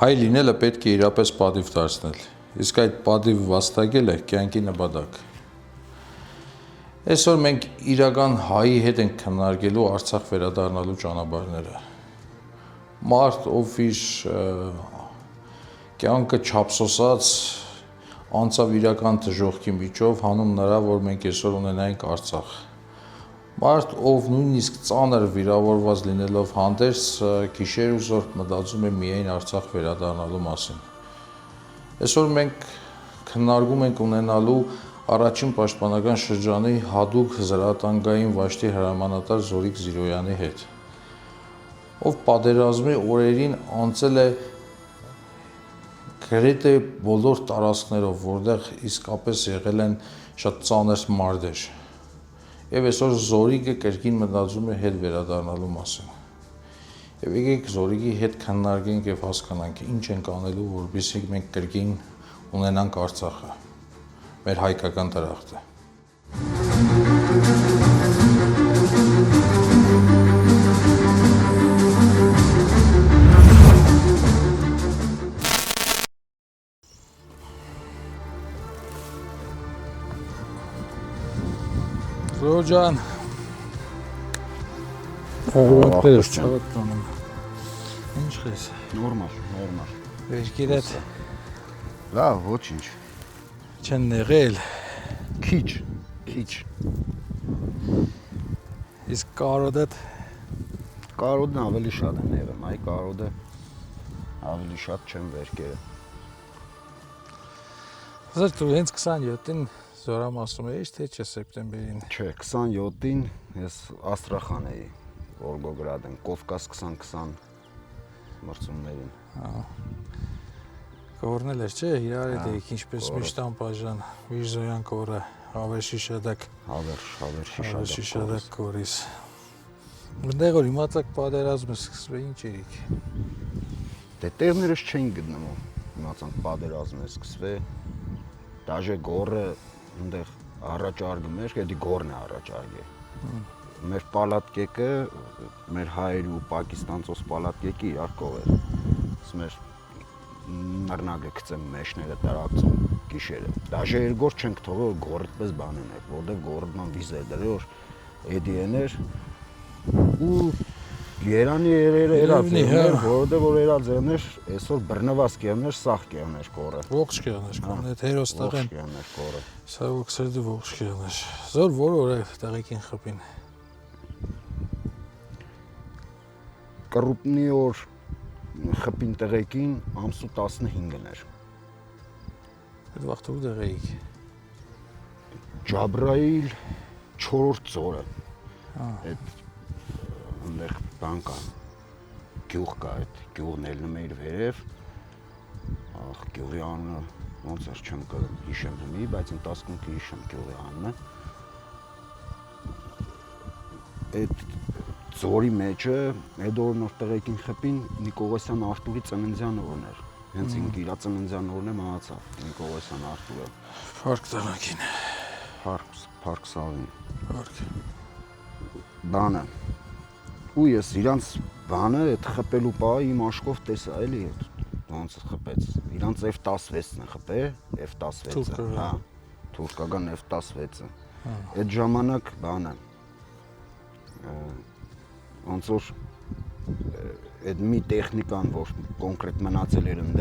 Հայ լինելը պետք է իրապես պատիվ դարձնել, իսկ այդ պատիվ վաստակելը կյանքի նպատակ։ Այսօր մենք իրական հայի հետ ենք քննարկելու Արցախ վերադառնալու ճանապարհները։ Մարդ, ով իր կյանքը չափսոսած անցավ իրական դժոխքի միջով, հանում նրա, որ մենք այսօր ունենայինք Արցախ։ Մարդ, ով նույնիսկ ծանր վիրավորված լինելով հանդերձ, գիշեր ու զօր մտածում է միայն Արցախ վերադառնալու մասին։ Այսօր մենք քննարկում ենք ունենալու առաջին պաշտպանական շրջանի հատուկ զրահատանկային վաշտի հրամանատար Զորիկ Զիրոյանի հետ, ով պատերազմի օրերին անցել է գրեթե բոլոր տարածքներով, որտեղ իսկապես եղել են շատ ծանր մարտեր։ Եվ այսօր Զորիկը կրկին մտածում է հետ վերադառնալու մասին։ Եվ եկեք Զորիկի հետ քննարկենք եւ հասկանանք ինչ ենք անելու, որպեսզի մենք կրկին ունենանք Արցախը, մեր հայկական դրախտը։ Զորջան, ինչ ես։ Նորմալ։ Վերքիրդ Լավ, ոչինչ։ չեն եղել։ Քիչ։ Իսկ կարոդդ Կարոդն ավելի շատ են եղել, այ կարոդը ավելի շատ չեմ վերքերը։ Զոր դու հենց 27-ին զորամասում էիր, թե չէ սեպտեմբերին։ Չէ, 27-ին ես Աստրախան էի, Վոլգոգրադն, Կովկաս 2020 մրցումներին։ Կորնել էր, չէ, իրար հետ էիք, ինչպես միշտ անպաժան, Վիրզոյան կորը, Հավեր Շիշադակ։ Հավեր Շիշադակ կորիս։ Այնտեղ որ իմացակ պատերազմը սկսվել, ինչ երիք։ Դե տեղներս չէին գտնվում, իմացանք պատերազմը սկսվել, դաժե գորը այնտեղ առաջարկում էր, դա գորն է առաջարկել։ Մեր պալատկեկը, մեր հայերի ու պակիստանցոս պալատկեկը իրար կողեր։ Ասում էր նռնակը գցեմ մեջները տարածում գիշերը։ Դաժե երկոր չենք թողել գորը պես բանեն էր, որտեղ գորը վիզ էր դրել, էդիեներ ու Երանի երաձերներ, որովհետև որ երաձերներ այսօր բռնված կերներ, սաղ կերներ կորը։ Ողջ կերներ, կան այդ հերոստեղեն։ Ողջ կերներ կորը։ Սա ողջերդի ողջ կերներ։ Զոր որ օր է տեղեկին խփին։ Կռուպնի օր խփին տեղեկին ամսու 15-ն էր։ Այդ վաղտը ու դեղ էիք։ Ջաբրայիլ 4-րդ ծորը։ Այդ այնտեղ բան կա, գյուղ կա, այդ գյուղն ելնում է իր վերև, գյուղի անունը ոնց էր չեմ հիշեմ հիմի, բայց ընտասկուն կհիշեմ գյուղի անունը։ Այդ ծորի մեջը, այդ օրն որ տեղեկին խփին Նիկողոսյան Արտուրի ծննդյան օրն էր, հենց ինքը իր ծննդյան օրն է մահացավ, Նիկողոսյան Արտուրը։ Փառք տղակին։ Փառք Սավին։ Փառք։ Բանը ու ես իրանց բանը այդ խփելու պահը իմ աշկով տեսա էլի ոնց խփեց իրանց F16-ն է խփել F16-ը հա թուրքական F16-ը այդ ժամանակ բանը ոնց որ այդ մի տեխնիկան որ կոնկրետ մնացել էր ընդ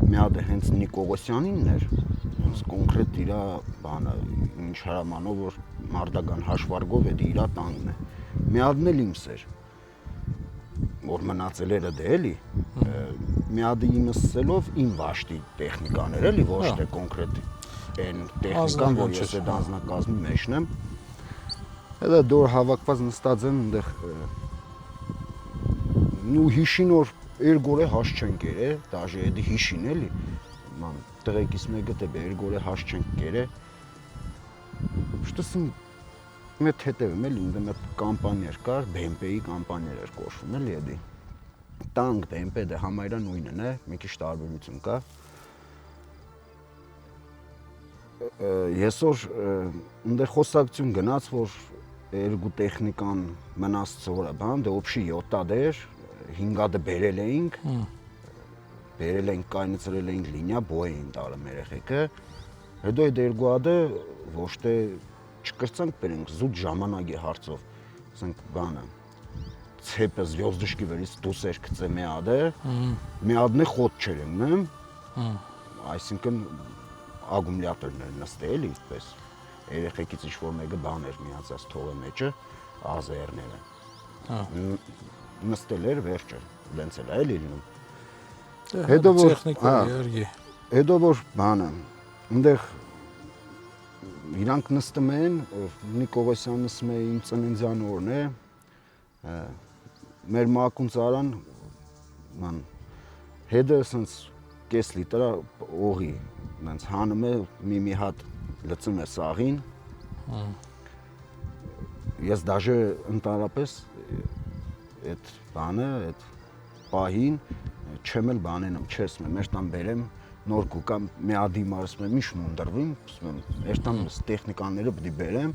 մի հատ հենց Նիկողոսյանինն էր ոնց կոնկրետ իրա բանը ինչ հրամանով որ մարտական հաշվարկով է իրա տանգն է մի հատն էլ իմս էր որ մնացել էր դա էլի մի հատ իմս սելով իմ վաշտի տեխնիկան էր էլի ոչ թե կոնկրետ այն տեխնիկան որ ես այդ անձնակազմի մեջն եմ դա դոր հավաքված նստած են այնտեղ ու հիշին որ երգորե հաշ չեն կերե դաժե դա հիշին էլի ման տղեկից մեկը դե երգորե հաշ չեն կերե շտասին Մեծ հետևում էլի ինձ մեծ կամպանիա կար, BMP-ի կամպանիա էր կոչվում էլի էդի։ Տանկ BMP դե համայրա նույնն է, մի քիչ տարբերություն կա։ Այսօր այնտեղ խոսակցություն գնաց, որ երկու տեխնիկան մնաց ծորը, բան, դե օբշի 7 էր, 5-ը բերել էինք։ բերել ենք, կայնացրել ենք լինիա, բո էին տալը մեր երեխեքը։ Հետո այդ երկու հատը ոչ թե չկրծանք բերենք զուտ ժամանակի հարցով, ասենք բանը ցեպը զյոզդշկի վերից դուսեր գծե մի հատը, մի հատն է խոտ չեր եմնեմ, այսինքն ակումուլյատորներ նստել էլի այդպես, երեխեքից ինչ-որ մեկը բան էր միացած թողը մեջը, AZR-ները, նստել էր վերջը, դենց էլ էլի լինում։ Հետո որ բանը, ընդեղ իրանք նստում են, Նիկողոսյանը նստում է իմ ծննդյան օրն է, մեր մակուն ծարան, հետը սենց կես լիտրա օղի, նենց հանում է մի հատ լծում է սաղին, ես դաժե ընդարապես այդ բանը, այդ պահին, չեմ էլ բանենեմ, չեսմ եմ, էրտան բերեմ, նոր կուկամ մի ադիմ արսում եմ, ինչ մունդրվիմ, էրտան տեխնիկաները պտի բերեմ,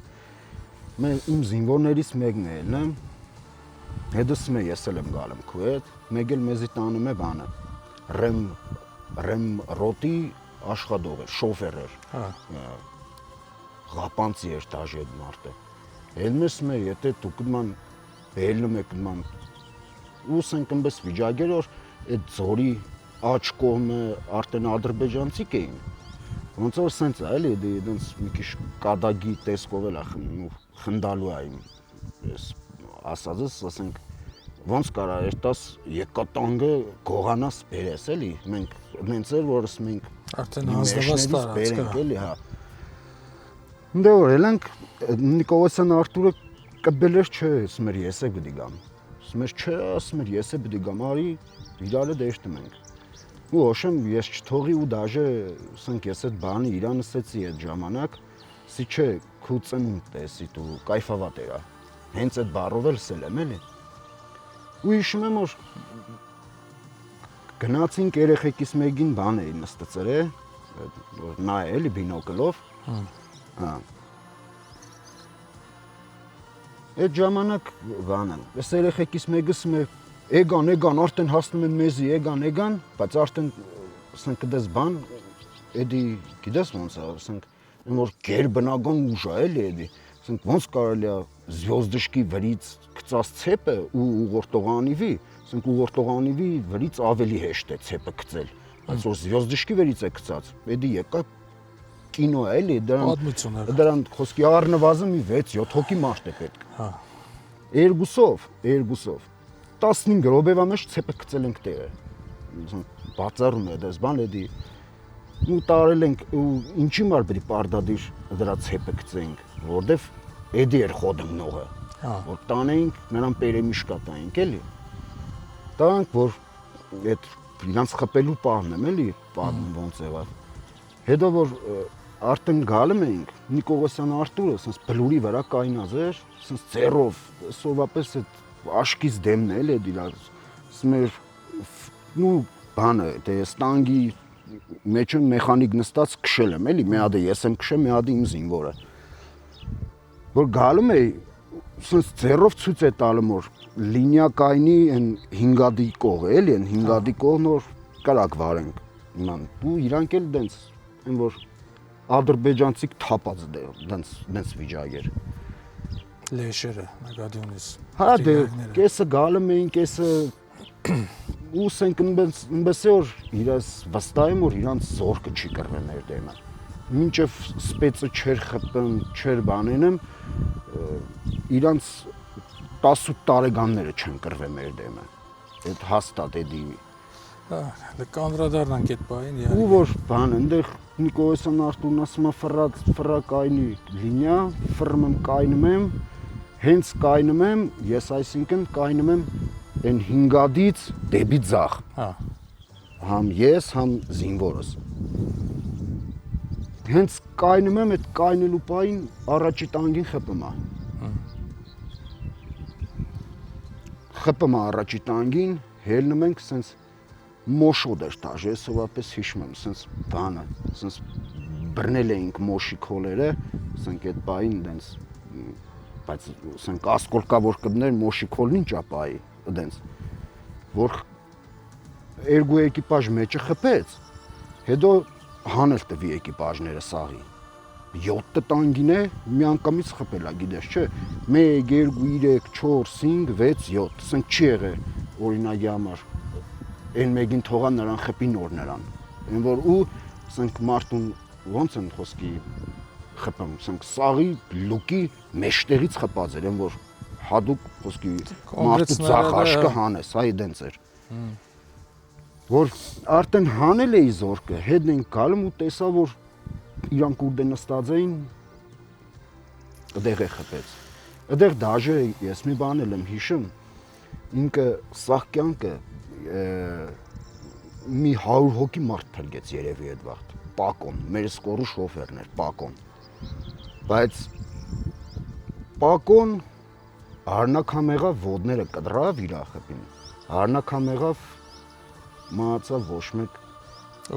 իմ զինվորներից մեկն է ելնեմ, հետսում է ես էլ եմ գալեմ քու հետ, մեկ էլ մեզի տանում է բանը, ռեմ ռոտի աշխատող էր, շոֆեր էր, ղապանցի էր դաժե այդ մարդը, ելնեսում է, եթե դու կդման, բելնում է կդման, ու սենք ըմբես վիջագեր որ այդ ձորի աչ կողմը արդեն ադրբեջանցիք էին, ոնց որ սենց է, էլի, դենց մի քիչ կադագի տեսքով էլ խնդալու է իմ ասածս, ասենք, ոնց կարա երտաս եկատանգը գողանաս բերես, էլի, մենք նենց էր, որս մենք արդեն հանձնված տարած կա։ Էլի, հա։ Դե որ ելանք Նիկողոսյան Արտուրը կբել էր չէ, ասում էր ես է պիտի գամ։ Ասում էր չէ, ասում էր ես է պիտի գամ, արի իրարը դեշտում ենք։ Ու հոշեմ ես չթողի ու դաժե ասենք ես այդ բանը իրան ասեցի այդ ժամանակ, սի չէ քու ծնունդ տեսի դու կայֆավատ երա։ Հենց այդ բառով էլ սել եմ էլի։ Ու հիշում եմ որ գնացինք երեխեքից մեկին բան էի նստծրե, որ նա է էլի բինոկլով։ Այդ ժամանակ բանը, ես երեխեքից մեկս մե Էգան, արդեն հասնում են մեզի, էգան, բայց արդեն ասենք դες բան, էդի գիտես ոնց է, ասենք որ գերբնական ուժ է էլի էդի, ասենք ոնց կարելի է զյոզդշկի վրից գծած ցեպը ու ուղորտողանիվի, ասենք ուղորտողանիվի վրից ավելի հեշտ է ցեպը գծել, բայց որ զյոզդշկի վրից է գծած, էդի եկա կինո է էլի, դրան խոսքի առնվազն մի 6-7 հոգի մարդ է պետք։ Հա։ Երկուսով 15 րոպեվա մեջ ցեպը գծել ենք տեղը։ Բացառում է դες բան էդի։ Ու տարել ենք ու ինչի մար պետք է պարտադիր դրա ցեպը գծենք, որովհետև էդի էր խոդնողը։ Որ տանեինք նրան պերեմիշկա տանենք էլի։ Տանք որ այդ իրանց խփելու պահն եմ էլի, պատմում ոնց եղավ։ Հետո որ արդեն գալում էինք Նիկողոսյան Արտուրը, ասես բլուրի վրա կայնած էր, ասես ձեռով, սովապես այդ աշկից դեմն էլ է դիլար, սմեր նու բանը, դե ստանգի մեջը մեխանիկ նստած քշել եմ, էլի, մի հատ ես եմ քշել, մի հատ իմ զինվորը։ Որ գալում էի, ասես ձեռով ցույց է տալում որ լինիա կայնի այն 5-ադի կողը, էլի, այն 5-ադի կողն որ կարակ վարենք։ Իման, ու իրանք էլ դենց, այն որ ադրբեջանցիք թափած դենց վիճակ էր։ Լեշերը նկատի ունես։ Հա դե կեսը գալում էին, կեսը ու սենք ըմբես է որ իրաս վստահ եմ որ իրանց զորքը չի կռվել մեր դեմը։ Մինչև սպեցը չեր խփեն, չեր բանենեմ, իրանց 18 տարեկանները չեն կռվել մեր դեմը։ Այդ հաստատ էդի։ Հա, դե կանդրադառնանք այդ բանին, իհարկե։ Ու որ բան, այնտեղ Նիկողոսյան Արտուրն ասում է ֆրա կայնի լինիա, ֆռում եմ կայնում եմ, հենց կայնում եմ, ես այսինքն կայնում եմ այն 5-ադից դեպի ձախ։ Հա։ Համ ես, համ զինվորս։ Հենց կայնում եմ, այդ կայնելու պահին առաջի տանգին խփում է։ Խփում է առաջի տանգին, հելնում ենք, սենց մոշոդ էր դաժե, սովապես հիշում եմ, սենց բանը, սենց բռնել էինք մոշի քոլերը, սենք այդ պահին դենց, բայց սենք ասկոլկա որ կդներ մոշի քոլն ինչ ապայի, դենց, որ երկու էկիպաժ մեջը խփեց, հետո հանել տվի էկիպաժները սաղի։ 7 տանգին է միանգամից խփելա, գիտես, չէ։ 1 2 3 4 5 6 7, ասենք չի եղել օրինակի համար։ Այն մեկին թողա նրան խփի նոր նրան։ Այն որ ու ասենք մարդուն ոնց են խոսքի խփում, ասենք սաղի լուկի մեջտեղից խփած էր, այն որ հadoop խոսքի մարդու ցախ աշկը հանես, այ դենց էր։ Որ արդեն հանել էի զորքը, հետ են գալում ու տեսա որ իրանք ուր դե նստած էին, այդեղ է խփեց։ Այդեղ դաժե ես մի բան եմ հիշում, ինքը սաղ կյանքը մի 100 հոգի մարդ փրկեց երևի այդ վաղտ։ Պակոն, մեր սկորու շոֆերն էր, Պակոն։ Բայց Պակոն Արնակամեղավ ոտները կտրավ իր խփին։ Արնակամեղավ մահացավ ոչ մեկ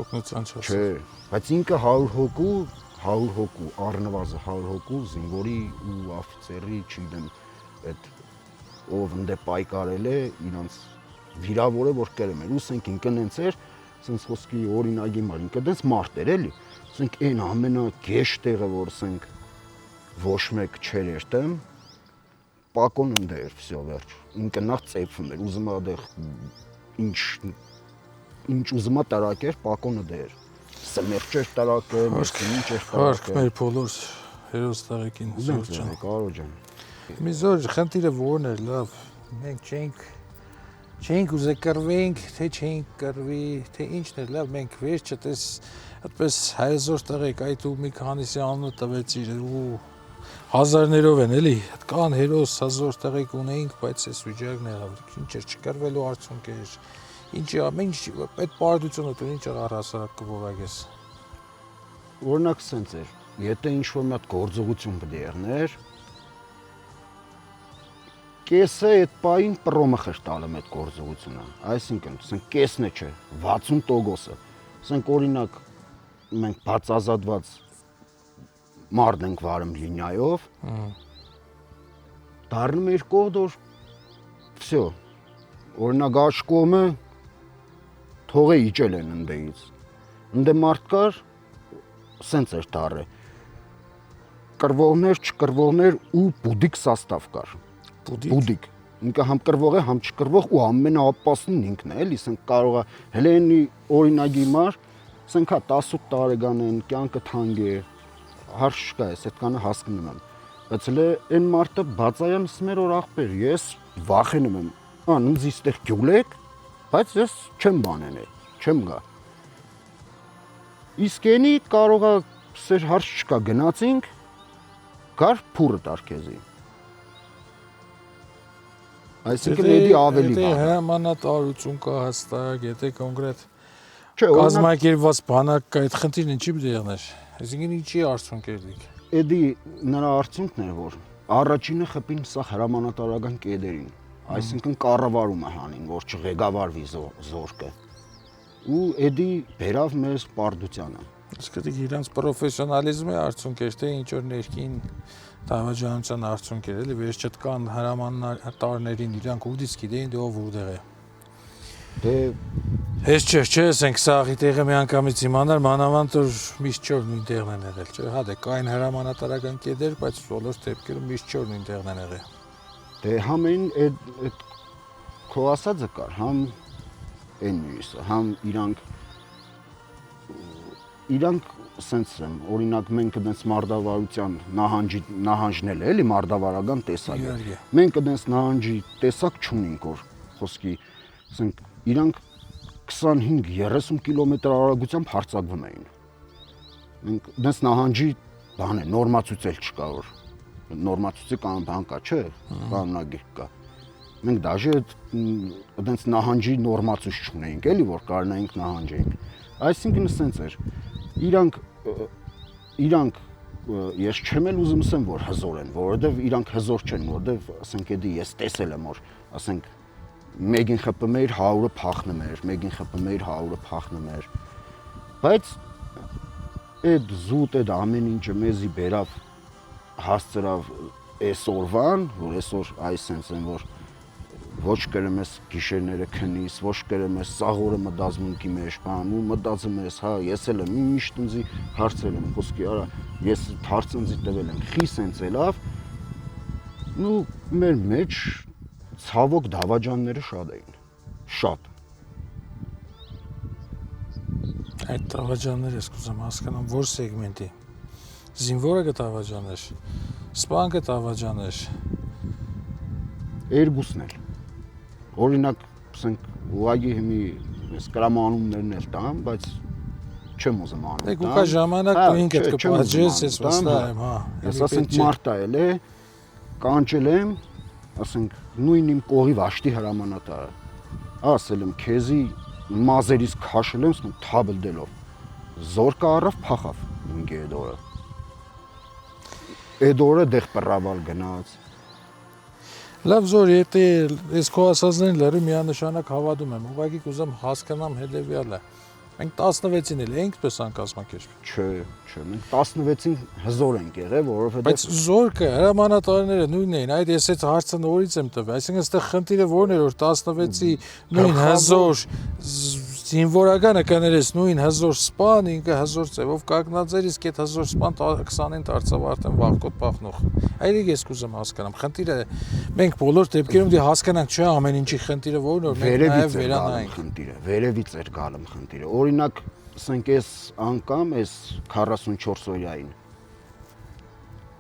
օգնության չասա։ չէ, բայց ինքը 100 հոգու, առնվազն 100 հոգու զինվորի ու աֆիցերի, չգիտեմ, այդ ով ընդ պայքարել է, իրանց վիրավորը որ կերեմ էր, ու ասենք ինքը նենց էր, ասենք խոսքի օրինակի մար, ինքը դες մարդ էր էլի, ասենք այն ամենագեշ տեղը որ ասենք ոչ մեկ չեր երտեմ, Պակոն ընդ էր, վсё վերջ, ինքը նախ ծեփվում էր, ուզում է այդեղ ինչ ուզում է տարակեր, Պակոնը դեր, սմերճեր տարակեր, ինչ էր տարակեր։ Հարկ մեր բոլոր հերոս տղեկին զոր ջան։ Կարո ջան։ Մի զոր խնդիրը որն էր, լավ, մենք չենք ուզե կռվենք, թե չենք կռվի, թե ինչն էր, լավ, մենք վերջը տես այդպես հայազոր տղեկ, այդ ու մի քանիսի անունը տվեցիր ու հազարներով են էլի, կան հերոս հազար տղեկ ունեինք, բայց այս վիճակն եղավ, ինչ էր չկռվելու արդյունք էր, ինչի ամեն այդ պարտությունը դու ինչ առհասարակ կվորակես։ Օրինակ սենց էր, եթե ինչ-որ մի հատ գործողություն պետք է եղներ, կեսը այդ պահին պրոմը խշտալում այդ գործողությունը, այսինքն, ասենք կեսն է չէ, 60%-ը, ասենք օրինակ մենք բաց ազատված մարդ ենք վարում լինիայով, դառնում էր կողդոր, վсё, օրինակ աջ կողմը թողե իջել են ընդեից, ընդե մարդ կար, սենց էր դառը, կռվողներ, չկռվողներ ու բուդիկ սաստավ կար, բուդիկ, ինքը համ կռվող է, համ չկռվող ու ամենաապասնին ինքն է, էլի, սենք կարող է, հելենի օրինագի մար, սենք հա 18 տարեկան են, կյանքը թանկ է, հարց չկա ես, այդքանը հասկանում եմ, բայց հլե այն մարդը բացայան ասում էր որ աղբեր, ես վախենում եմ, ինձ իստեղ գյուլեք, բայց ես չեմ բանենե, չեմ գա։ Իսկ ենի կարող է սեր հարց չկա գնացինք, գար փուրը տար քեզի։ Այսինքն էդի ավելի բան։ բան։ Եթե հրամանատարություն կա հստակ, եթե կոնկրետ Չէ, օրինակ կազմակերպված բանակ կա, այդ խնդիրն ինչի պետք է եղներ։ Այսինքն ինչի արդյունք էր դիք։ էդի նրա արդյունքն էր որ առաջինը խփին սա հրամանատարական կեդերին, այսինքն կառավարումը հանին, որ չղեկավարվի զորքը։ Ու էդի բերավ մեզ պարտությանը։ Իսկ դա իրանց պրոֆեսիոնալիզմի արդյունք էր, թե ինչ որ ներքին դավաճանության արդյունք էր, էլի վերջը կան հրամանատարներին իրանք ուրից գիտեին դե ով որտեղ է։ Դե Հես չէ, ասենք սաղի տեղը մի անգամից իմանալ, մանավանդ որ միշտ չոր նույն տեղն են եղել, չէ՞, հա դե կային հրամանատարական կետեր, բայց բոլոր դեպքերում միշտ չոր նույն տեղն են եղել։ դե համ այն այդ քո ասածը կար, համ այն մյուսը, համ իրանք սենց եմ, օրինակ մենք դենց մարդավարության նահանջնել է, էլի մարդավարական տեսակ է։ Մենք դենց նահանջի տեսակ չունենք, որ խոսքի, ասենք իրանք 25-30 կիլոմետր արագությամբ հարձակվում էին։ Մենք դες նահանջի բան է, նորմացուցել չկա որ նորմացուցի կամ բան կա, չէ, կանոնագիր կա։ Մենք դաժե դες նահանջի նորմացուց չունեինք, էլի որ կարողանայինք նահանջեինք։ Այսինքն սենց էր։ Իրանք ես չեմ էլ ուզում ասեմ որ հզոր են, որովհետև իրանք հզոր չեն, որովհետև ասենք էդի ես տեսել եմ որ ասենք մեկին խփում էր 100-ը փախնում էր, մեկին խփում էր 100-ը փախնում էր։ Բայց այդ զուտ այդ ամեն ինչը մեզի բերավ հասցրավ այսօրվան, որ այսօր այս sense են որ ոչ կրեմ ես գիշերները քնիս, ոչ կրեմ ես սաղորը մտածմունքի մեջ բան, ու մտածում ես, հա, ես էլ եմ միշտ ինձի հարցեր եմ խոսքի, արա, ես հարց ինձի տվել եմ, խի սենց էլավ, ու մեր մեջ ցավոք դավաճանները շատ էին, շատ։ Այդ դավաճանները ես կուզեմ հասկանամ, որ սեգմենտի։ Զինվորը կդավաճաներ, սպան կդավաճաներ։ Երկուսն էլ։ Օրինակ, ասենք, ուղղակի հիմի ես կրամանումներն էլ տամ, բայց չեմ ուզում անել։ Դե կուկա ժամանակ դու ինքդ կպատժես, ես վստահ եմ, հա։ Ես ասենք մարտա էլ է, կանչել եմ, ասենք, նույն իմ կողի վաշտի հրամանատարը։ Ասել եմ, քեզի մազերից քաշել եմ, ասում թաբլդելով։ Զորկա առավ, փախավ ինքը այդ օրը։ Այդ օրը դեղ պռավալ գնաց։ Լավ զոր, եթե ես քո ասածներին լրի միանշանակ հավատում եմ, ուղղակի կուզեմ հասկանամ հետևյալը։ Մենք 16-ին էլ էինք պես անկազմակերպ։ Չէ, մենք 16-ին հզոր ենք եղել, որովհետեւ Բայց զորքը հրամանատարները նույնն էին, այդ ես այդ հարցը նորից եմ տվել, այսինքն այստեղ խնդիրը որն էր, որ 16-ի նույն հզոր զինվորականը կներես նույն հզոր սպան, ինքը հզոր ձևով կանգնած էր, իսկ այդ հզոր սպան 20-ին դարձավ արդեն վախկոտ փախնող։ Այդիկ ես կուզեմ հասկանամ, խնդիրը մենք բոլոր դեպքերում դի հասկանանք, չէ՞ ամեն ինչի խնդիրը որն որ մենք նաև վերանայենք խնդիրը, վերևից էր գալում խնդիրը։ Օրինակ, ասենք այս անգամ, այս 44 օրյային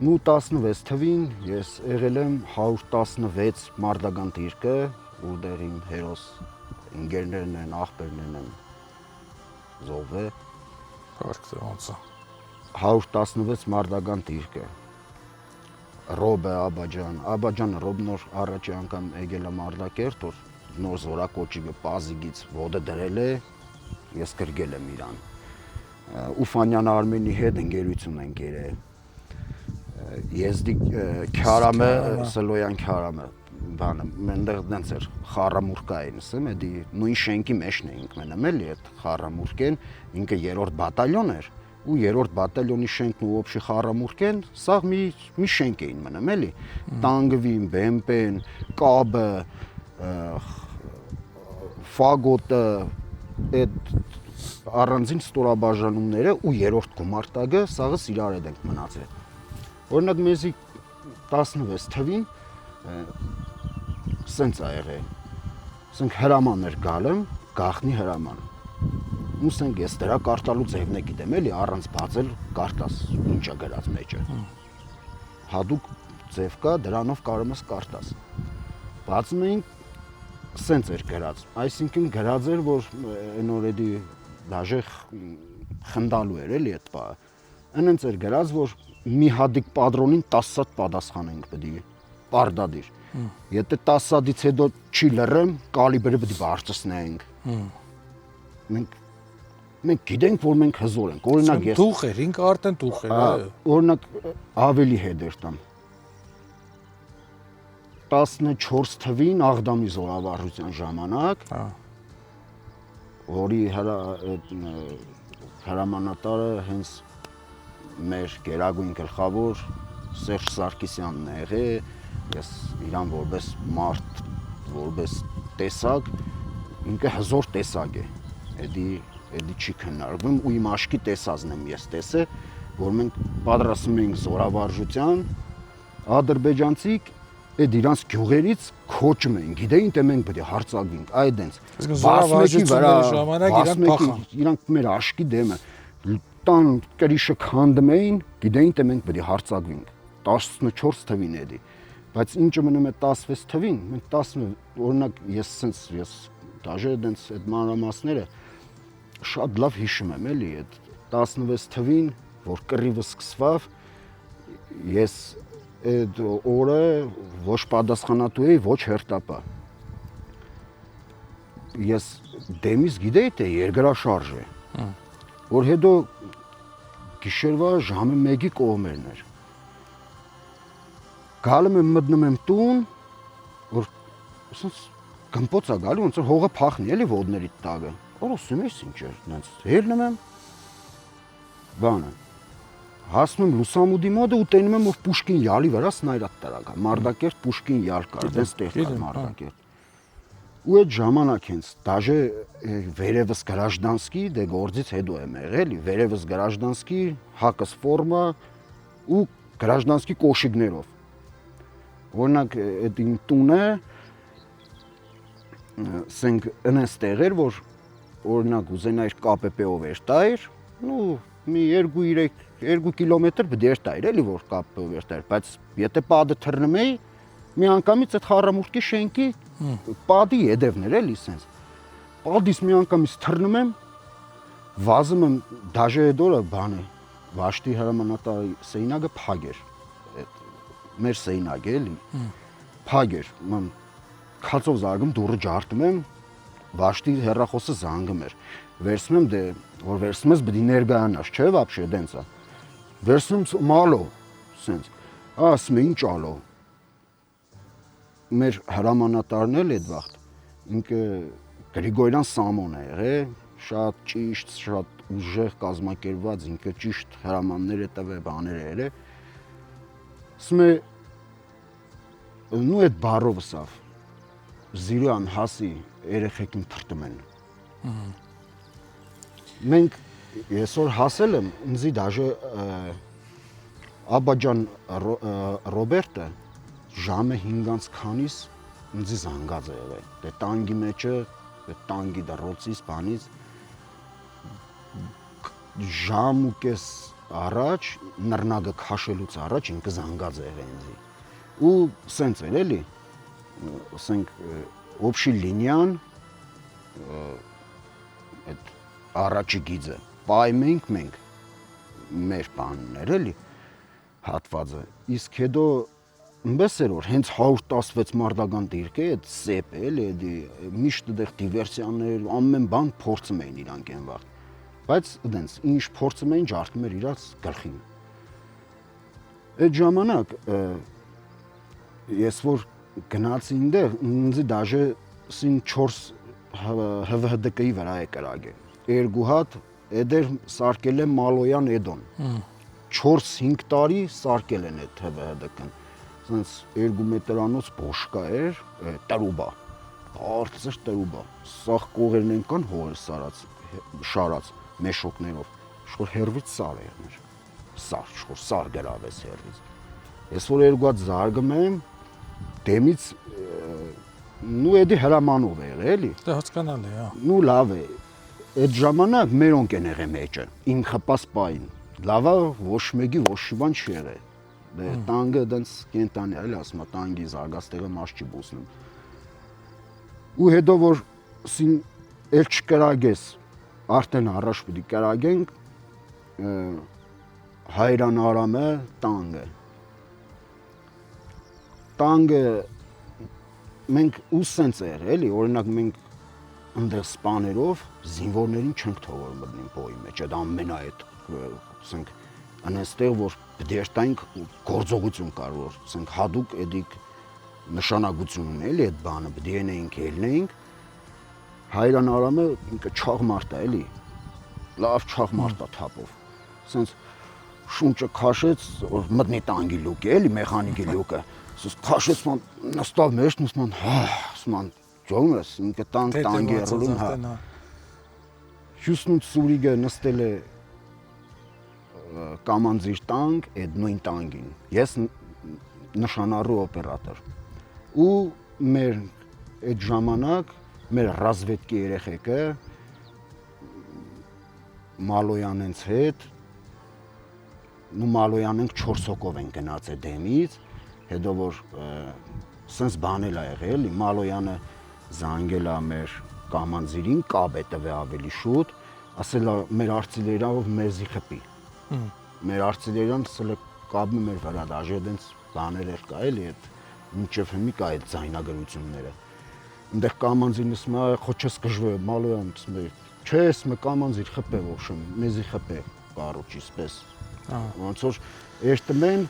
ու 16 թվին ես եղել եմ 116 մարտական դիրքը, որտեղ իմ հերոս ընկերներն են, աղբերներն են զոհվել։ Բարք ոնց է 116 մարտական դիրքը։ Ռոբե Աբաջանը Ռոբ նոր առաջի անգամ եկել է Մարտակերտ, որ նոր զորակոչիկը Պազիգից ոտը դրել է, ես գրգել եմ իրան։ Ուֆանյան Արմենի հետ ընկերություն ենք երել։ Եզդի Քարամը, Սլոյան Քարամը, բանը, մենտեղ դենց էր խառամուրկային, ասեմ, էդի նույն շենքի մեջն էինք մնում էլի, այդ խառամուրկեն, ինքը 3-րդ բատալյոն էր, ու 3-րդ բատալյոնի շենքն ու օբշի խառամուրկեն, սա մի շենք էին մնում էլի, տանգվին, բեմպեն, կաբը, ֆագոտը, այդ առանձին ստորաբաժանումները ու 3-րդ գումարտակը սաղս իրար հետ ենք մնացել։ Օրինակ մեզի 16 թվին սենց ա եղել, սենք հրաման էր գալեմ, գախնի հրաման, ու սենք ես դրա կարտալու ձևն է գիտեմ էլի, առանց բացել կարտաս, ինչա գրած մեջը, հադուկ ձև կա, դրանով կարում ես կարտաս, բացում էինք, սենց էր գրած, այսինքն գրած էր, որ են օրեդի դաժե խնդալու էր էլի էդ պահը, ընենց էր գրած, որ մի հադիկ պատրոնին 10 սատ պատասխանենք պդի, պարդադիր, եթե 10 սատից հետո չի լրեմ, կալիբրը պդի բարձրացնենք, մենք գիտենք, որ մենք հզոր ենք, օրինակ ես Տուխ էր, ինքը արդեն տուխ էր, օրինակ ավելի հետ էր տամ, 14 թվին Աղդամի զորավարժության ժամանակ, որի հրամանատարը հենց մեր գերագույն գլխավոր Սերժ Սարգսյանն է եղել, ես իրան որպես մարդ, որպես տեսակ, ինքը հզոր տեսակ է, էդի չի քննարկվում ու իմ աշկի տեսածն եմ ես տեսել, որ մենք պատրաստում էինք զորավարժության, ադրբեջանցիք այդ իրանց գյուղերից քոչում էին, գիտեին թե մենք պետք է հարձակվենք, այդենց։ Զորավարժությունների ժամանակ իրանք փախան։ Իրանք մեր աշկի դեմը տան կրիշը քանդում էին, գիտեին թե մենք պետք է հարձակվենք։ 14 թվին էդի։ Բայց ինչը մնում է 16 թվին, մենք 10 օրինակ ես դաժե այդենց այդ մանրամասները շատ լավ հիշում եմ էլի, այդ 16 թվին, որ կռիվը սկսվավ, ես այդ օրը ոչ պատասխանատու էի, ոչ հերթապա։ Ես դեմից գիտեի թե երկրաշարժ է, որ հետո գիշերվա ժամը 1-ի կողմերն էր։ Գալում եմ մտնում եմ տուն, որ ասենց գմպոց է գալի, ոնց որ հողը փախնի էլի ոտների տակը։ Որ ասում ես ինչ էր, նենց հելնում եմ բանը։ Հասնում եմ լուսամուտի մոտ ու տենում եմ որ Պուշկին յալի վրա սնայրատ տարակա։ Մարտակերտ Պուշկին յալ կար, դες տեղ կար Մարտակերտ։ ու այդ ժամանակ հենց դաժե վերևս գրաժդանսկի դե գործից հետո եմ եղել, վերևս գրաժդանսկի հակս ֆորմա ու գրաժդանսկի կոշիկներով։ Օրինակ այդ իմ տունը սենք այնպես տեղեր, որ օրինակ ուզենայր KPP-ով էր տայր, ու մի 2 կիլոմետր պետք է տայր, էլի որ KPP-ով էր տայր, բայց եթե падը թռնում էի, մի անգամից այդ խառամուրկի շենքի падի ետևներ էլի սենց։ Падից մի անգամից թռնում եմ, վազում եմ դաժե այդ օրը բանը, Վաշտի հրամանատարի սեյնագը փակ էր։ Մեր սեյնագը էլի փակ էր, ման քացով զարգում դուրը ջարդում եմ, Վաշտի հեռախոսը զանգում էր։ Վերցնում եմ դե որ վերցնում ես պետք է ներգայանաս, չէ՞ вообще դենց է։ Վերցնում մալո, սենց։ Ասում եմ ինչ ալո։ Մեր հրամանատարն էլ այդ վաղտ ինքը Գրիգորյան Սամոն է եղել, շատ ճիշտ, շատ ուժեղ կազմակերպված, ինքը ճիշտ հրամաններ է տվել, բաներ է եղել։ Ասում է նու այդ բառով սավ զիրան հասի երեխեքին թրտում են։ Մենք այսօր հասել եմ, ինձի դաժե Աբաջան Ռոբերտը ժամը 5-ից քանիս ինձի զանգած է եղել։ Դե տանգի մեջը, դե տանգի դրոցից, բանից ժամ ու կես առաջ, նռնագը քաշելուց առաջ ինքը զանգած է եղել ինձի։ Ու սենց էր էլի, ասենք общий линиян այդ առաջի գիծը պայմենք մենք մեր բաններ էլի հատվածը իսկ հետո ինձ էր որ հենց 116 մարտական դիրք է այդ սեպ էլի միշտ այդտեղ դիվերսիաներ ամեն բան փորձում էին իրանք այն վաղ բայց այդենց ինչ փորձում էին ջարդում էր իրաց գլխին այդ ժամանակ ես որ գնացի ինձ ինձ դաժե սին 4 ՀՎՀԴԿ-ի վրա է կրագել երկու հատ էդեր սարկել եմ Մալոյան Էդոն 4-5 տարի սարկել են այդ ՀՎՀԴԿ-ն սենց 2 մետրանոց բոշկա էր տրուբա բարձր տրուբա սաղ կողերն են կան հողեր շարած մեշոկներով շոր հերվից սար էր սար գրավեց հերվից ես որ երկու հատ զարգում եմ դեմից նու էդի հրամանով է եղել էլի դա հասկանալի է նու լավ է այդ ժամանակ մերոնք են եղել մեջը իմ խպաս պային լավա ոչ մեկի ոչ մի բան չի եղել դե տանգը դենց կենտանի էլի ասում է տանգի զարգացտեղը մաս չի բուսնում ու հետո որ սին էլ չկրագես արդեն առաջ պիտի կրագենք Հայրան Արամը տանգը մենք ու սենց էր էլի օրինակ մենք այնտեղ սպաներով զինվորներին չենք թողել մտնին փոյի մեջ այդ ամենա այդ ասենք անստեղ որ դերտանք գործողություն կար որ ասենք հadouk էդիկ նշանակություն ունի էլի այդ բանը բդենեինք ելնեինք Հայրան Արամը ինքը չաղ մարդ է էլի լավ չաղ մարդ է թափով ասենց շունչը քաշեց որ մտնի տանգի լուկը էլի մեխանիկի լուկը ասես քաշեց ման նստավ մեջ նստման հա ասման ջոմս ինքը տանգի ռոլում հա Հյուսնուց Սուրիգը նստել է կամանձիր տանգ այդ նույն տանգին ես նշանառու օպերատոր ու մեր այդ ժամանակ մեր ռազվետկի երեխեքը Մալոյանենց հետ նու Մալոյանենք 4 հոգով են գնացել դեմից հետո որ սենց բանել ա եղել Մալոյանը զանգել ա մեր կամանձիրին կապ է տվել ավելի շուտ ասել ա մեր արտիլերիայով մեզի խփի մեր արտիլերիան սել կապի մեր վրա դաժե դենց բաներ էր կա էլի այդ մինչև հիմի կա այդ ձայնագրությունները այնտեղ կամանձիրն ասում է խոչես կժվե Մալոյան չէ ասում է կամանձիր խփե ոშում մեզի խփե կարոջի սպես ոնց որ երթմեն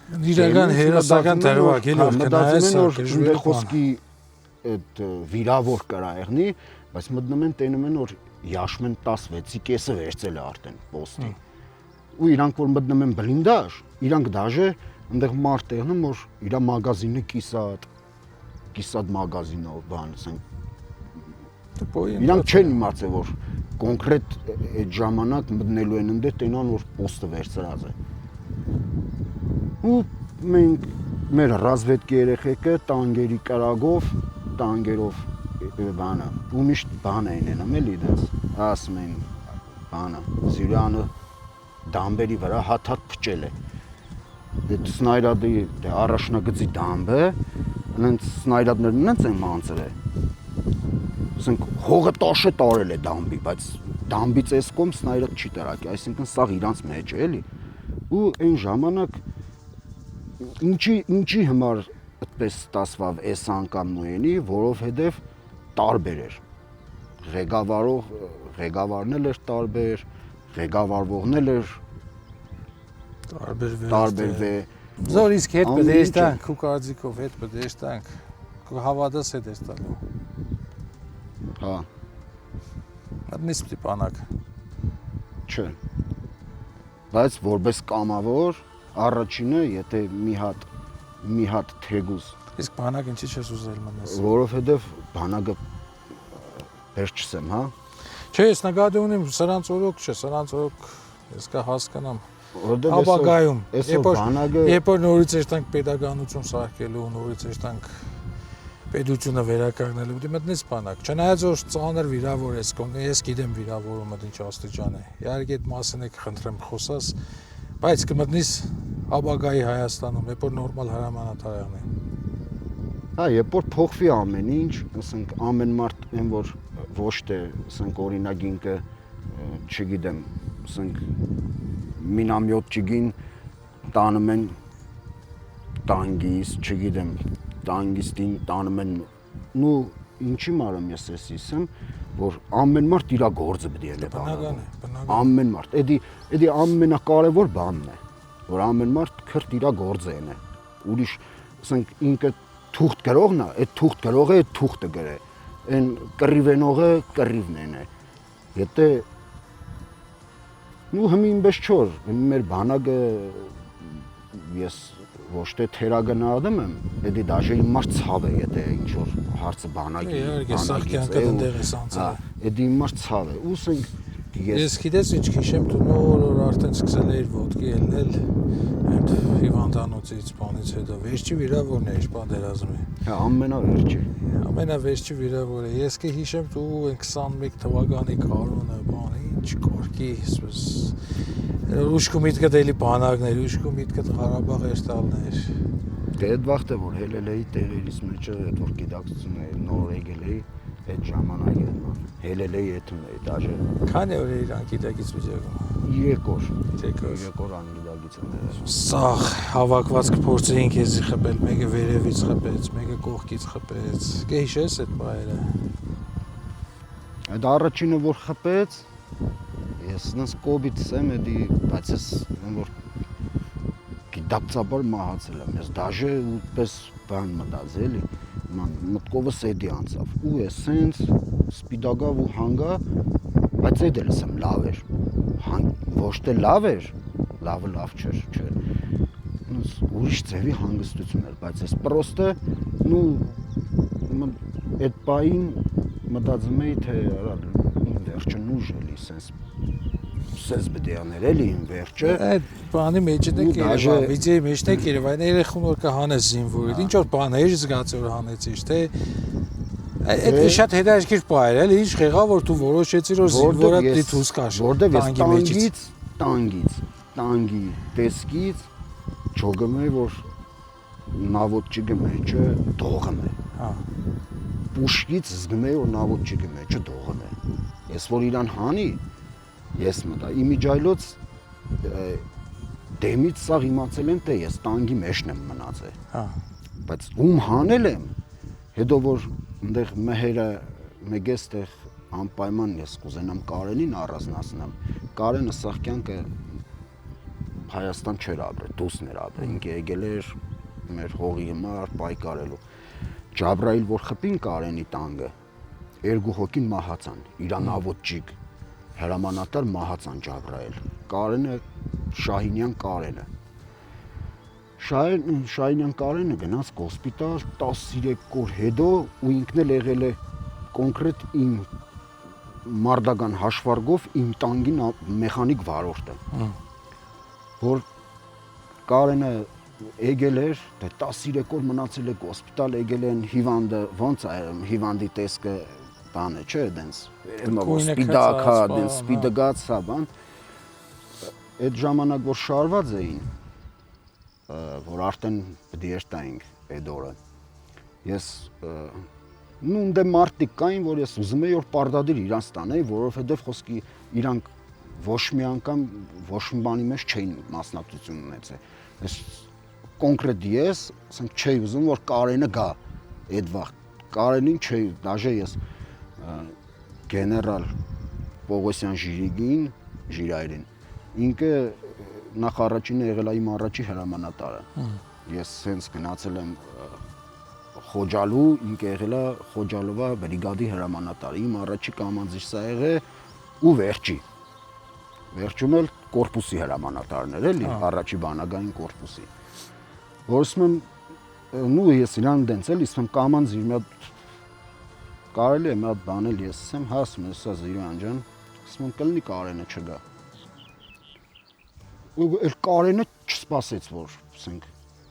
իրական հերոսական դրվագ էլի որ գնայես այնտեղ խոսքի այդ վիրավոր կրա եղնի բայց մտնում են տենում են որ Յաշմեն 16-ի կեսը վերցել է արդեն պոստի ու իրանք որ մտնում են բլինդաժ իրանք դաժե այնտեղ մարդ եղնում որ իր մագազինը կիսատ մագազինով բան ասենք Իրանք չեն իմացել, որ կոնկրետ այդ ժամանակ մտնելու են ընդե տենան, որ պոստը վերցրած է։ Ու մենք մեր ռազմետկի երեխեքը տանգերի կրագով, տանգերով բանը, ու միշտ բան էին անում, էլի դες, ասում էին բանը, Զյուրյանը դամբերի վրա հաթաթ փճել է։ Այդ սնայրադի առաջնագծի դամբը, այնց սնայրադներն այնց են մանցրել է։ Ասենք հողը տաշը տարել է դամբի, բայց դամբից էս կողմ սնայրադ չի տարակի, այսինքն սաղ իրանց մեջ է, էլի։ Ու այն ժամանակ ինչի համար այդպես ստացվավ այս անգամ նույնի, որովհետև տարբեր էր։ Ղեկավարն էլ էր տարբեր, ղեկավարվողն էլ էր տարբերվե։ Զոր իսկ հետ բդեստանք, ու կարծիքով հետ բդեստանք, հավատաս հետ ես տալու։ Հա։ Մտնես պիտի պանակ։ Չէ։ Բայց որպես կամավոր առաջինը, եթե մի հատ թեգուս։ Իսկ բանակ ինչի չես ուզել մնաս։ Որովհետև բանակը վերջ չսեմ, հա։ Չէ, ես նկատի ունեմ սրանց օրոք չէ, սրանց օրոք ես կա հասկանամ։ Որովհետև Ապագայում, բանակը երբ որ նորից երթանք պետականություն սարքելու, նորից երթանք պետությունը վերականգնելու, դու մտնես բանակ։ Չնայած որ ծանր վիրավոր ես, ես գիտեմ վիրավորումը ինչ աստիճան է։ Իհարկե այդ մասին եք խնդրեմ խոսած, բայց կմտնես ապագայի Հայաստանում, երբ որ նորմալ հրամանատարն է։ Հա, երբ որ փոխվի ամեն ինչ, ասենք ամեն մարդ այն որ ոչ թե, ասենք օրինագինքը, չգիտեմ, ասենք մինամյոտ տանում են տանգիս, չգիտեմ, տանգիստին տանում են, նու ինչի մարում ես ասեմ, որ ամեն մարդ իր գործը պետք է լե բանալու։ Ամեն մարդ, էդի ամենակարևոր բանն է, որ ամեն մարդ քրտ իր գործը է։ Ուրիշ, ասենք ինքը թուղթ գրողն է, այդ թուղթ գրողը այդ թուղթը գրե, այն կռիվենողը կռիվն է։ Եթե նու հմինպես չոր, մեր բանակը ես ոչ թե թերագնահատում եմ, էդի դաժե իմ մարդ ցավ է, եթե ինչ որ հարցը բանակի էդի իմ մարդ ցավ է, ուսենք ես գիտես ինչ քիշեմ դու նոր արդեն սկսել էիր ոդկի ելնել այդ հիվանդանոցից բանից հետո վերջի վիրավորն էր պատերազմի։ Հա, ամենավերջի։ Ամենավերջի վիրավորը։ Ես կհիշեմ դու 21 թվականի կարոնը բան ինչ կորքի ուշքու միտքը դելի բանակներ, ուշքու միտքը Ղարաբաղ երթալներ։ Դե այդ վաղտը որ հելել էի տեղերից մեջը, այդ որ գիտակցություն էի, նոր եկել էի, այդ ժամանակ էր ման։ Հելել էի եթում էի, դաժե։ Քանի օր էիր անգիտակից վիճակում։ 3 օր անգիտակից եմ։ Սաղ հավաքված կփորձեին քեզի խփել, մեկը վերևից խփեց, մեկը կողքից խփեց։ Կհիշես այդ բայերը։ Այդ առաջինը որ խփեց, ես նս կոբից եմ էդի, բայց ես որ գիտակցաբար մահացել եմ, ես դաժե ուտպես բան մտած էլի, մտքովս էդի անցավ, ու ես սենց սպիդագավ ու հանգա, բայց էդ էլ եմ լավ էր, ոչ թե լավ էր, լավը լավ չէր, չէ, ուրիշ ձևի հանգստություն էր, բայց ես պրոստը, նու այդ պային մտածում էի, թե իմ վերջը նուժ էլի, սենց բդեաներ էլի իմ վերջը։ Այդ բանի մեջն եք Երևան, վիդեոյի մեջն եք Երևան, այն երեխուն որ կհանես զինվորից, ինչ որ բան էր զգացի որ հանեցիր, թե այդ շատ հետաքրքիր բան էր, էլի ինչ եղավ որ դու որոշեցիր որ զինվորը դի դուրս կաշ։ Որտեվ ես տանգի տեսքից ճոգում էի որ նավոտչիկը մեջը դողում է։ Հա։ Պուշկից զգում էի որ նավոտչիկը մեջը դողում է։ Ես որ իրան հանի ես մտա իմիջայլոց դեմից սաղ իմացել եմ թե ես տանգի մեջն եմ մնացել։ Հա։ Բայց ում հանել եմ, հետո որ այնտեղ մեհերը մեգեստեղ անպայման ես կուզենամ Կարենին առանձնացնեմ։ Կարենը սաղ կյանքը Հայաստան չէր ապրել, դուսն էր ապրել, ինքը եկել էր մեր հողի համար պայքարելու։ Ջաբրայիլ որ խփին Կարենի տանգը, երկու հոգին մահացան, իրան ավոտջիկ հրամանատար մահացան Ջաբրայիլ։ Կարենը Շահինյան Կարենը։ Շահինյան Կարենը գնաց հոսպիտալ 13 օր հետո ու ինքն էլ եղել է կոնկրետ իմ մարդական հաշվարկով իմ տանկի մեխանիկ վարորդը, որ Կարենը եկել էր, դե 13 օր մնացել է հոսպիտալ, եկել են հիվանդը, ոնց է հիվանդի տեսքը բանը, չէ, դենց սպիդակա, դենց սպիդգած, հա, բան։ Այդ ժամանակ որ շարված էին, որ արդեն պետք է տայինք այդ օրը։ Ես նույն դե մարդիկ կային, որ ես ուզում էի որ պարտադիր իրանց տանեի, որովհետև խոսքի իրանք ոչ մի անգամ ոչ մի բանի մեջ չէին մասնակցություն ունեցել։ Ես կոնկրետ ես, ասենք չէի ուզում որ Կարենը գա այդ վաղ։ Կարենին չէի, դաժե ես գեներալ Պողոսյան Ժիրայրին, ինքը նախ առաջինը եղել է իմ առաջի հրամանատարը։ Ես հենց գնացել եմ Խոջալու, ինքը եղել է Խոջալովա բրիգադի հրամանատարը, իմ առաջի կամանդիչը եղել ու վերջի։ Վերջում էլ կորպուսի հրամանատարներ էլի, առաջի բանակային կորպուսի։ Որսում եմ նու ես իրան դենց էլ իսում կամանդիր մի հատ կարելի է մի հատ բան էլ ես ասեմ, հա ասում ես Զիրան ջան, ասում կլինի Կարենը չգա։ Ու էլ Կարենը չսպասեց որ, ասենք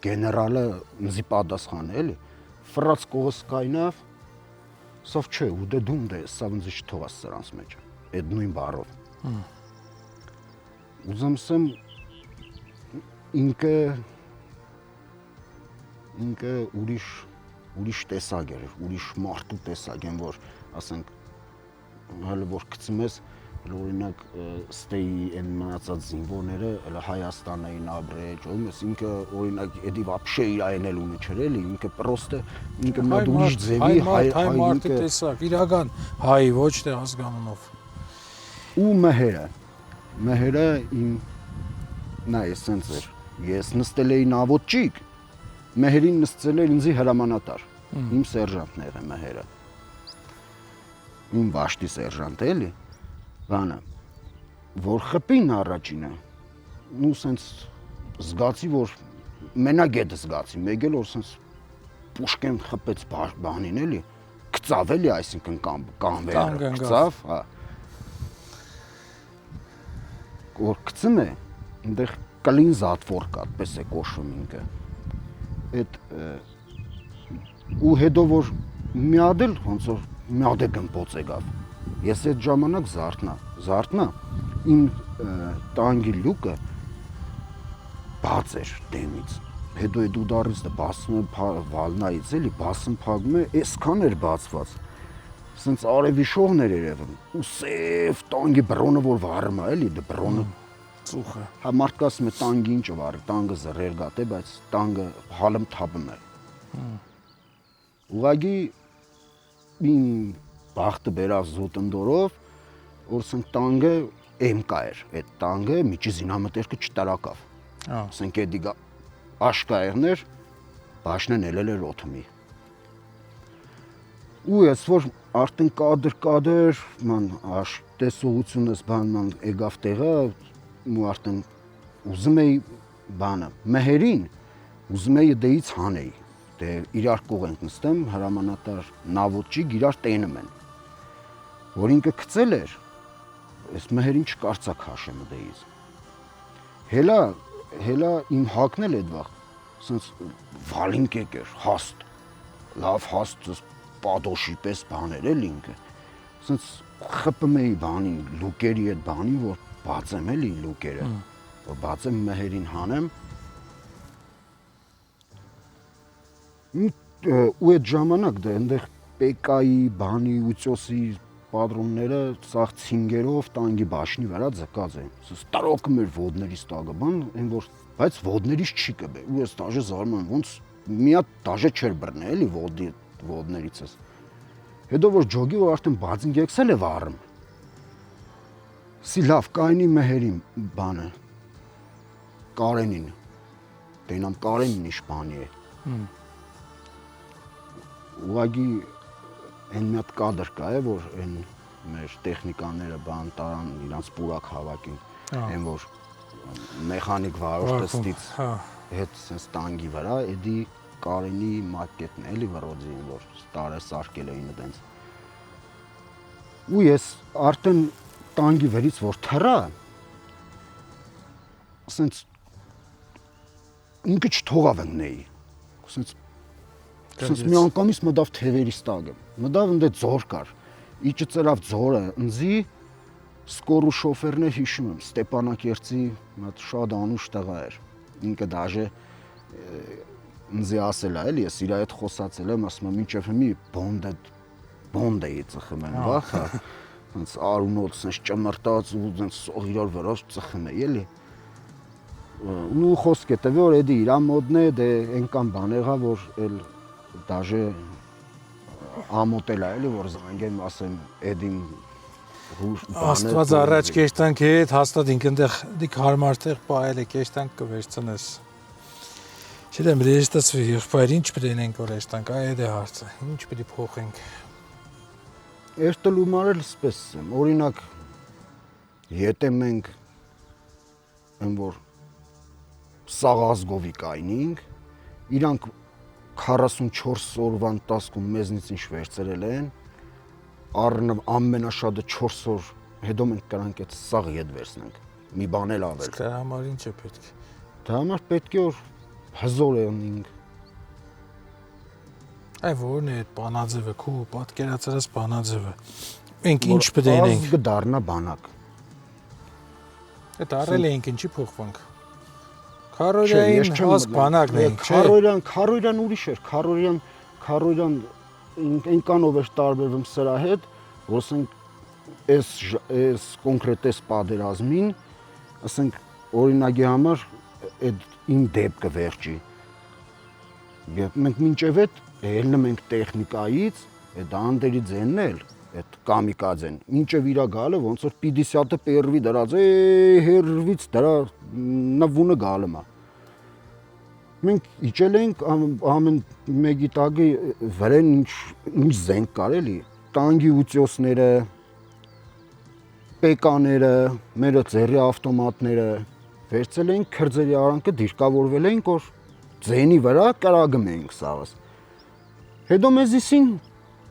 գեներալը ինձի պատասխան էլի, ֆրած կողս կայնավ, սով չէ, ու դե դում դե, սա ինձ չթողաս սրանց մեջ, այդ նույն բառով։ Ուզում ասեմ ինքը ուրիշ տեսակ էր, ուրիշ մարդու տեսակ են, որ ասենք հələ որ գցում ես, օրինակ ստեի այն մնացած զինվորները հələ Հայաստան էին ապրել, ում ես ինքը օրինակ էդի вообще իր այնել ունի չէր էլի, ինքը պրոստը ինքը մի հատ ուրիշ ձևի հայ մարդի տեսակ, իրական հայ ոչ թե ազգանունով։ Ու Մեհերը իմ նա էսենց էր, ես նստել էի նավոտճիկ, Մեհերին նստել էր ինձի հրամանատար, իմ սերժանտն եղել Մեհերը, իմ վաշտի սերժանտ էլի, բանը, որ խպին առաջինը, ու սենց զգացի, որ մենակ էդ զգացի, մեկ էլ որ սենց Պուշկեն խպեց բանին էլի, կծավ էլի, այսինքն կանվերը, կծավ, հա, որ կծում է, ընդեղ կլին զատվոր կա, պես է կոշում ինքը, ու հետո որ մի հատ էլ ոնց որ մի հատ է գմպոց եկավ, ես այդ ժամանակ զարթնա, իմ տանկի լուկը բաց էր դեմից, հետո այդ ուդարից դա բասում է վալնայից էլի, բասում փակում է, այսքան էր բացված, սենց արևի շողն էր երևում, ու սև տանկի բրոնը որ վառում է էլի, դա բրոնը ծուխը։ Հա մարդիկ ասում է տանկի ինչ վառի, տանկը զռեր գատ է, բայց տանկը հալում թափում է։ Ուղղակի իմ բախտը բերավ զոտնდորով, որ ասենք տանկը MK էր, այդ տանկը միջի զինամթերքը չտարակավ։ Ասենք էդի աշկայերներ բաշնեն ելել էր օթմի։ Ու ես որ արդեն կադր, ման տեսողությունս բանման եկավ տեղը, ու արդեն ուզում էի բանը, Մեհերին ուզում էի դեից հանեի, դե իրար կող ենք նստեմ, հրամանատար նավոտճիկ իրար տենում են, որ ինքը կծել էր, ես Մեհերին չկարծակ հաշեմ դեից, հելա իմ հակն էլ էդ վաղ, սենց վալին կեկ էր, հաստ, լավ հաստ, պատոշի պես բաներ էլ ինքը, սենց խպում էի բանին, լուկերի էդ բանին, որ բացեմ էլի լուկերը, որ բացեմ Մեհերին հանեմ, ու այդ ժամանակ դա այնտեղ պեկայի, բանի, ուծոսի պատրոնները սաղ ցինգերով տանկի բաշնի վրա ձգած են, սս տարոքում էր ոդներից տակը բան, այն որ, բայց ոդներից չի կբե, ու ես դաժե զարմանում, ոնց մի հատ դաժե չէր բռնել էլի ոդներիցս, հետո որ ջոգի որ արդեն բացին եկսել է վառում, Սի լավ կայնի Մեհերին բանը, Կարենին, դենամ Կարենին ինչ բանի է, ուղղակի են մի հատ կադր կա է, որ են մեր տեխնիկաները բան տարան իրանց պուրակ հավաքին, են որ մեխանիկ վարորդը ստից հետ սենց տանկի վրա, էդի Կարենի մակետն էլի վրոձին, որ տարը սարկել էին դենց, ու ես արդեն տանգի վերից որ թռա, ասենց ինքը չթողավ ըննեի, ասենց մի անգամից մտավ թևերից տակը, մտավ ընդ ձոր կար, իջը ծրավ ձորը, ընձի սկորու շոֆերներ հիշում եմ, Ստեփանակերտի մի շատ անուշ տղա էր, ինքը դաժե ընձի ասել է, էլի ես իր հետ խոսացել եմ, ասում եմ մինչև հիմի բոնդ էի ծխում են, վախա, հենց արունոց սենց ճմրտած ու սենց իրար վրա ծխում էի, էլի, ու խոսք է տվի, որ էդի իրա մոդն է, դե ենկան բան եղա, որ էլ դաժե ամոտել է, էլի, որ զանգեմ, ասեմ, էդին Աստված առաջ կեշտանք հետ, հաստատ ինք ընդեղ դիք հարմար տեղ պահել է, կեշտանք կվերցնես։ Չեմ ռեստացվի, եղբայր ինչ պետք է ենք որ էստանք, այ դա հարցը, ինչ պետք է փոխենք։ Երտելու մարել սպես եմ, օրինակ եթե մենք այն որ սաղազգովի կայնինք, իրանք 44 օրվան տասկում մեզնից ինչ վերցրել են, ամենաշատը 4 օր հետո մենք կրանք այդ սաղի հետ վերցնենք, մի բան էլ ավել։ Դրա համար ինչ է պետք։ Դա համար պետք է որ հզոր եղնենք։ Այ որն է այդ բանաձևը, քո պատկերացրած բանաձևը։ Մենք ինչ պետք է անենք։ Ազգը դառնա բանակ։ Այդ առել ենք ինչի փոխվանք։ Քարորյային ազգ բանակն ենք, չէ։ Քարորյան ուրիշ էր, քարորյան ինքանով էր տարբերվում սրա հետ, որ ասենք այս կոնկրետ այս պատերազմին, ասենք օրինակի համար այդ իմ դեպքը վերջի։ Մենք մինչև այդ ելնում ենք տեխնիկայից, այդ անդերի ձենն էլ, այդ կամիկաձեն, մինչև իրա գալը ոնց որ 50-ը պերվի դրած, հերվից դրա նվունը գալը։ Մենք իջել ենք ամեն մեկի տակի վրեն ինչ զենք կար էլի, տանգի ուծյոսները, պեկաները, մեր ձեռի ավտոմատները, վերցել ենք քրձերի արանքը դիրկավորվել ենք, որ ձենի վրա կրագում ենք սաղս։ Հետո մեզիսին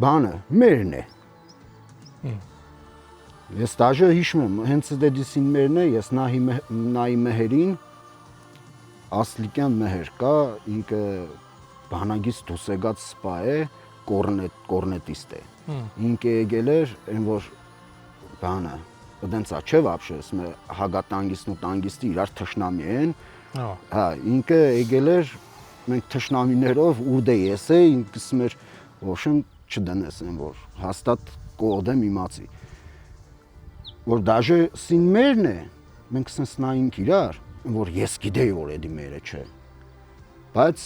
բանը մերն է։ Ես դաժե հիշում եմ, հենց դեդիսին մերն է, ես նայի մեհերին, Ասլիկյան մեհեր կա, ինքը բանագից դուս եկած սպա է, կորնետիստ է։ Ինքը եկել էր, այն որ բանը, դենցա չէ вообще, ասում է հագատանգիստն ու տանգիստի իրար թշնամի են։ Հա, ինքը եկել էր, մենք թշնամիներով ուր ես է, ինքը ասում էր, ոչն չդնես այն որ հաստատ կողդեմ իմացի։ Որ դաժե սին մերն է, մենք սենց նայինք իրար, որ ես գիտեի որ էդի մերը չէ, բայց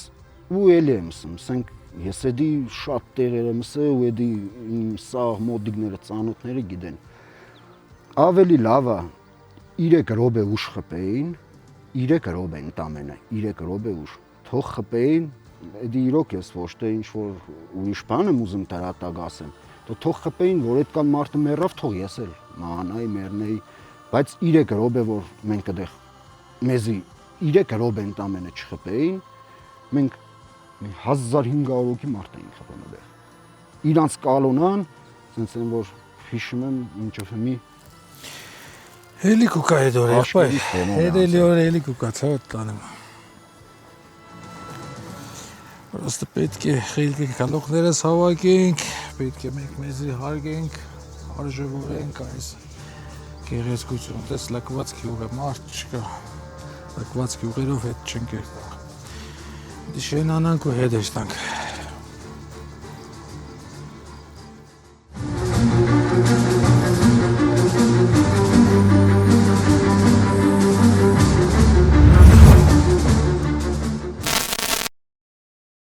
ու էլի եմ ասում, սենք ես էդի շատ տեղեր եմ ասել ու էդի սաղ մոդիկները, ծանոթները գիտեն, ավելի լավա 3 րոպե ուշ խպեին, 3 րոպե ընդամենը, 3 րոպե ուշ, թող խպեին, էդի իրոք ես ոչ թե ինչ որ ուրիշ բան եմ ուզում դրատակ ասեմ, թող խպեին, որ այդ կան մարդը մեռավ, թող ես էլ մանայի, մեռնեի, բայց 3 րոպե որ մենք այդեղ մեզի 3 րոպե ընդամենը չխպեին, մենք 1500 հոգի մարդ էինք խփում այդեղ։ Իրանց կալոնան, ասենց են որ հիշում եմ ինչով հիմի Հելիկուկա է դոր եղբայր։ Հետելի օր հելիկուկա ցավոտ տանեմ։ Просто պետք է խելքի գալուխներս հավաքենք, պետք է մենք մեզի հարգենք, արժևորենք այս գեղեցկություն, տես լակված գյուղը մարդ չկա, լակված գյուղերով հետ չենք երտանք։ Դիշեն անանք ու հետ էշտանք։